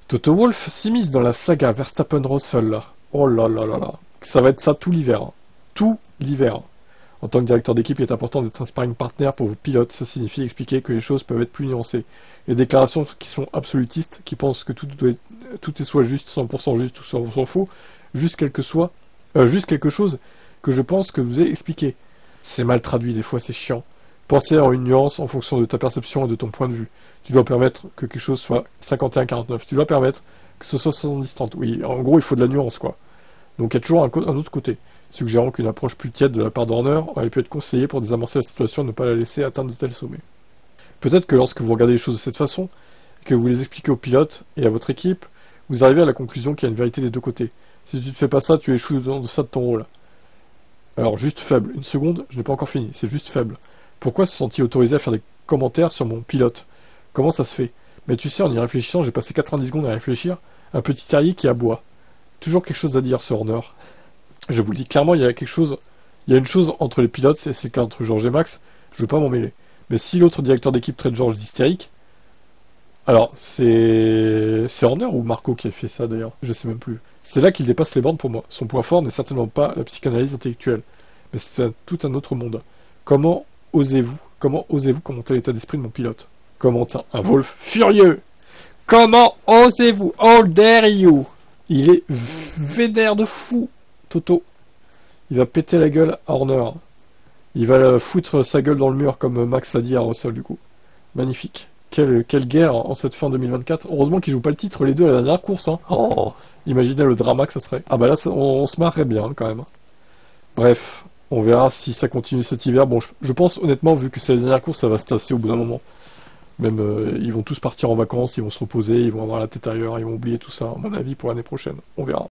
Toto Wolff s'immisce dans la saga Verstappen-Russell, là. Oh là là là là. Ça va être ça tout l'hiver. Hein. Tout l'hiver. En tant que directeur d'équipe, il est important d'être un sparring partner pour vos pilotes. Ça signifie expliquer que les choses peuvent être plus nuancées. Les déclarations qui sont absolutistes, qui pensent que tout est soit juste, 100% juste ou 100% faux, juste quelque chose que je pense que vous ai expliqué. C'est mal traduit, des fois c'est chiant. Pensez à une nuance en fonction de ta perception et de ton point de vue. Tu dois permettre que quelque chose soit 51-49. Tu dois permettre que ce soit 70-30. Oui, en gros, il faut de la nuance, quoi. Donc il y a toujours un autre côté, suggérant qu'une approche plus tiède de la part d'Horner aurait pu être conseillée pour désamorcer la situation et ne pas la laisser atteindre de tels sommets. Peut-être que lorsque vous regardez les choses de cette façon, et que vous les expliquez aux pilotes et à votre équipe, vous arrivez à la conclusion qu'il y a une vérité des deux côtés. Si tu ne fais pas ça, tu échoues dans ça de ton rôle. Alors, juste faible. Une seconde, je n'ai pas encore fini, c'est juste faible. Pourquoi se sent-il autorisé à faire des commentaires sur mon pilote? Comment ça se fait? Mais tu sais, en y réfléchissant, j'ai passé 90 secondes à réfléchir. Un petit terrier qui aboie. Toujours quelque chose à dire, ce Horner. Je vous le dis clairement, il y a une chose entre les pilotes, et c'est le cas entre George et Max, je veux pas m'en mêler. Mais si l'autre directeur d'équipe traite George d'hystérique, alors c'est Horner ou Marco qui a fait ça d'ailleurs, je sais même plus. C'est là qu'il dépasse les bornes pour moi. Son point fort n'est certainement pas la psychanalyse intellectuelle, mais c'est tout un autre monde. Comment osez-vous commenter l'état d'esprit de mon pilote? Commenta un Wolff furieux. Comment osez-vous? How dare you? Il est vénère de fou, Toto. Il va péter la gueule à Horner. Il va foutre sa gueule dans le mur, comme Max a dit à Russell, du coup. Magnifique. Quelle guerre en cette fin 2024. Heureusement qu'ils jouent pas le titre, les deux, à la dernière course. Hein. Oh, imaginez le drama que ça serait. Ah bah là, on se marrerait bien, quand même. Bref, on verra si ça continue cet hiver. Bon, je pense, honnêtement, vu que c'est la dernière course, ça va se tasser au bout d'un moment. Même, ils vont tous partir en vacances, ils vont se reposer, ils vont avoir la tête ailleurs, ils vont oublier tout ça, à mon avis, pour l'année prochaine. On verra.